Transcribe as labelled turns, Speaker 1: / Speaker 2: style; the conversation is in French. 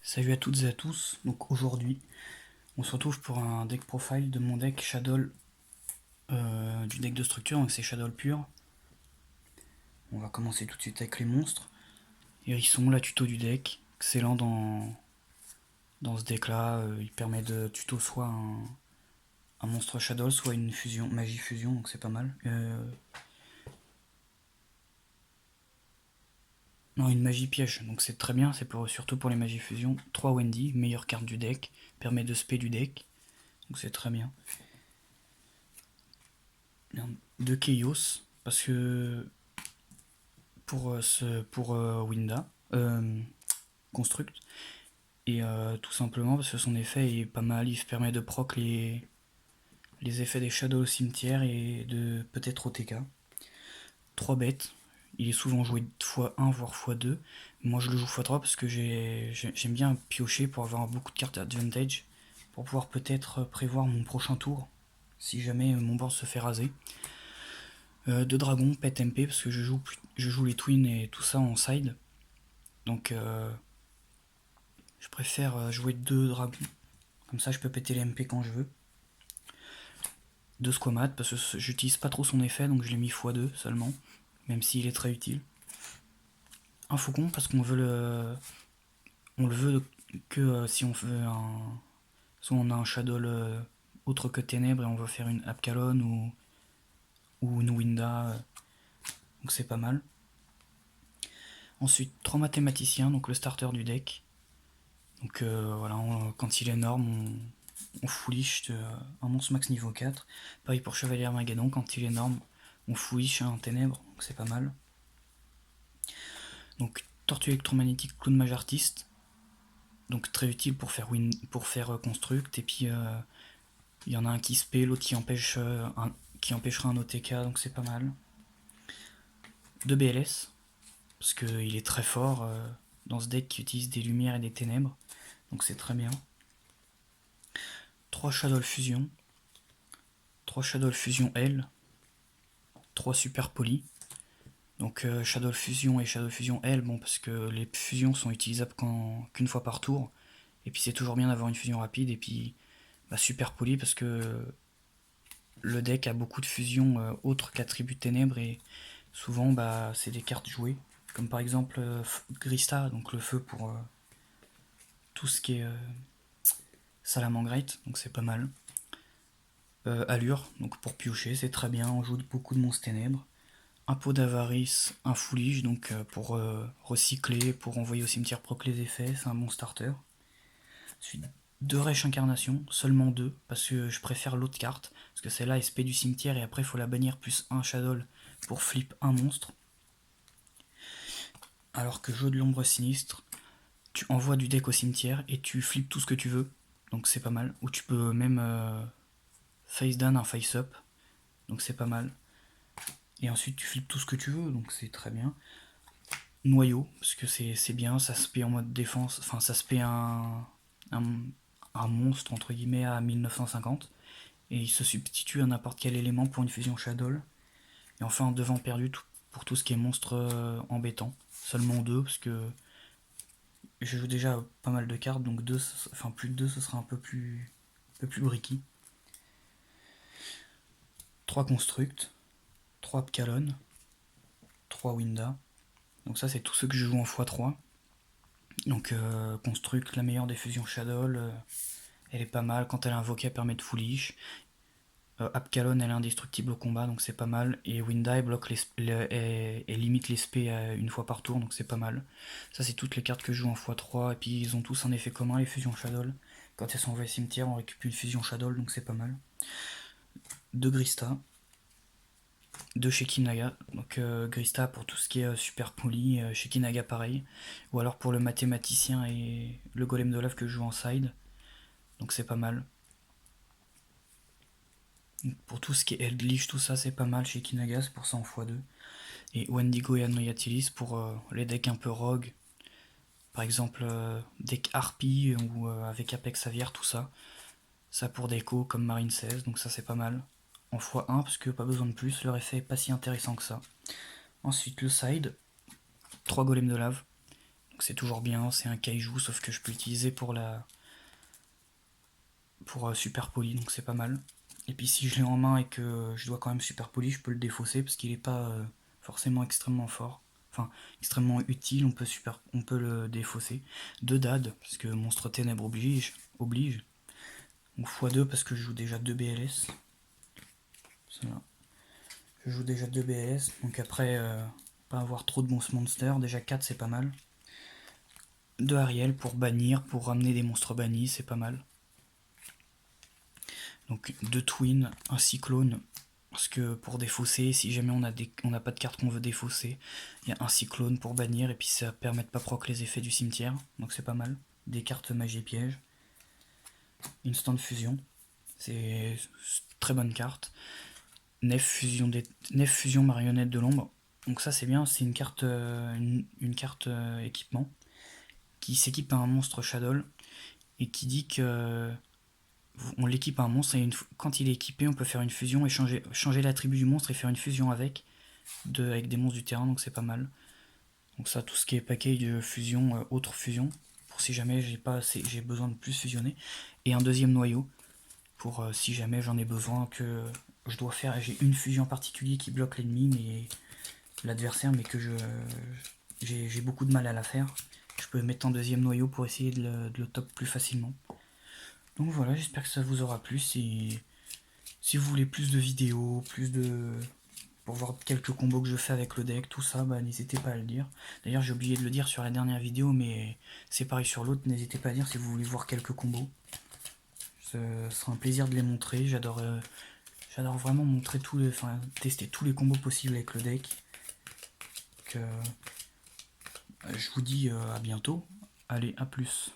Speaker 1: Salut à toutes et à tous, donc aujourd'hui on se retrouve pour un deck profile de mon deck Shadow, du deck de structure, donc c'est Shadow pur. On va commencer tout de suite avec les monstres. Hérisson, la tuto du deck, excellent dans ce deck là, il permet de tuto soit un monstre Shadow, soit une fusion, magie fusion, donc c'est pas mal. Non, une magie piège, donc c'est très bien, c'est surtout pour les magies fusion. 3 Wendy, meilleure carte du deck, permet de spé du deck, donc c'est très bien. 2 Chaos, parce que pour Winda, Construct, et tout simplement parce que son effet est pas mal, il permet de proc les effets des Shadows au cimetière et de peut-être OTK. 3 bêtes, il est souvent joué x1 voire x2, moi je le joue x3 parce que j'aime bien piocher pour avoir beaucoup de cartes advantage, pour pouvoir peut-être prévoir mon prochain tour, si jamais mon board se fait raser. 2 dragons, pet MP, parce que je joue les twins et tout ça en side, donc je préfère jouer 2 dragons. Comme ça, je peux péter les MP quand je veux. 2 squamat, parce que j'utilise pas trop son effet, donc je l'ai mis x2 seulement, même s'il est très utile. Un faucon, parce qu'on veut on le veut que si on veut un. Soit on a un shadow autre que ténèbres et on veut faire une Apkalon ou une Winda, donc c'est pas mal. Ensuite, 3 mathématiciens, donc le starter du deck. Donc voilà, quand il est énorme, on foolish un monstre max niveau 4. Pareil pour Chevalier Armageddon, quand il est énorme, on foolish un ténèbre, donc c'est pas mal. Donc Tortue électromagnétique, Clown Mage Artiste, donc très utile pour faire construct, et puis il y en a un qui spé, l'autre qui empêchera un OTK, donc c'est pas mal. 2 BLS, parce qu'il est très fort dans ce deck qui utilise des lumières et des ténèbres, donc c'est très bien. 3 Shadow Fusion, 3 Shadow Fusion L, 3 Super Poly. Donc Shadow Fusion et Shadow Fusion L, bon, parce que les fusions sont utilisables qu'une fois par tour, et puis c'est toujours bien d'avoir une fusion rapide, et puis Super Poly, parce que le deck a beaucoup de fusions autres qu'attributs ténèbres, et souvent c'est des cartes jouées, comme par exemple Grista, donc le feu pour tout ce qui est Salamangreat, donc c'est pas mal. Allure, donc pour piocher, c'est très bien, on joue beaucoup de monstres ténèbres. Un pot d'avarice, un foolish, donc pour recycler, pour envoyer au cimetière proc les effets, c'est un bon starter. Ensuite, 2 rêches incarnations, seulement 2, parce que je préfère l'autre carte, parce que celle-là est spé du cimetière et après il faut la bannir plus un shadow pour flip un monstre. Alors que jeu de l'ombre sinistre, tu envoies du deck au cimetière et tu flippes tout ce que tu veux, donc c'est pas mal. Ou tu peux même face down un face up, donc c'est pas mal. Et ensuite tu flippes tout ce que tu veux, donc c'est très bien. Noyau, parce que c'est bien, ça se paie en mode défense, enfin ça se paie un, un monstre entre guillemets à 1950, et il se substitue à n'importe quel élément pour une fusion Shadow. Et enfin devant perdu pour tout ce qui est monstre embêtant, seulement 2, parce que je joue déjà pas mal de cartes, donc enfin plus de 2 ce sera un peu plus bricky. 3 construct, 3 Apkalon, 3 Winda, donc ça c'est tout ce que je joue en x3. Donc construct, la meilleure des fusions Shadow, elle est pas mal, quand elle est invoquée elle permet de foolish. Apkalon elle est indestructible au combat, donc c'est pas mal. Et Winda elle bloque et limite les spé une fois par tour, donc c'est pas mal. Ça c'est toutes les cartes que je joue en x3, et puis ils ont tous un effet commun, les fusions Shadow. Quand elles sont envoyées cimetière on récupère une fusion Shadow, donc c'est pas mal. 2 Grista, 2 Shekinaga, donc Grista pour tout ce qui est super poli, Shekinaga pareil. Ou alors pour le mathématicien et le golem de lave que je joue en side, donc c'est pas mal. Pour tout ce qui est Eldlich, tout ça, c'est pas mal chez Kinaga, c'est pour ça en x2. Et Wendigo et Anoyatilis pour les decks un peu rogue. Par exemple, deck Harpy ou avec Apex Aviaire, tout ça. Ça pour déco comme Marine 16, donc ça c'est pas mal. En x1, parce que pas besoin de plus, leur effet est pas si intéressant que ça. Ensuite, le side, 3 golems de lave. Donc c'est toujours bien, c'est un kaiju, sauf que je peux l'utiliser pour super poli, donc c'est pas mal. Et puis si je l'ai en main et que je dois quand même super poli, je peux le défausser parce qu'il est pas forcément extrêmement fort. Enfin, extrêmement utile, on peut le défausser. 2 DAD, parce que Monstre Ténèbres oblige. Donc x2 parce que je joue déjà 2 BLS. Voilà. Je joue déjà 2 BLS, donc après, pas avoir trop de bons monsters. Déjà 4 c'est pas mal. 2 Ariel pour bannir, pour ramener des monstres bannis, c'est pas mal. Donc 2 Twin, un Cyclone, parce que pour défausser, si jamais on n'a pas de carte qu'on veut défausser, il y a un Cyclone pour bannir, et puis ça permet de pas proc les effets du cimetière, donc c'est pas mal. Des cartes magie et piège. Instant fusion, c'est très bonne carte. Nef fusion marionnette de l'ombre, donc ça c'est bien, c'est une carte, équipement, qui s'équipe à un monstre Shadow, et qui dit que on l'équipe à un monstre et quand il est équipé, on peut faire une fusion et changer l'attribut du monstre et faire une fusion avec des monstres du terrain, donc c'est pas mal. Donc ça, tout ce qui est package de fusion, autre fusion, pour si jamais j'ai besoin de plus fusionner. Et un deuxième noyau, pour si jamais j'en ai besoin, que j'ai une fusion en particulier qui bloque l'ennemi, mais l'adversaire, mais que j'ai beaucoup de mal à la faire. Je peux mettre un deuxième noyau pour essayer de le top plus facilement. Donc voilà, j'espère que ça vous aura plu. Si vous voulez plus de vidéos, pour voir quelques combos que je fais avec le deck, tout ça, bah, n'hésitez pas à le dire. D'ailleurs, j'ai oublié de le dire sur la dernière vidéo, mais c'est pareil sur l'autre. N'hésitez pas à dire si vous voulez voir quelques combos. Ce sera un plaisir de les montrer. J'adore vraiment tester tous les combos possibles avec le deck. Donc, je vous dis à bientôt. Allez, à plus.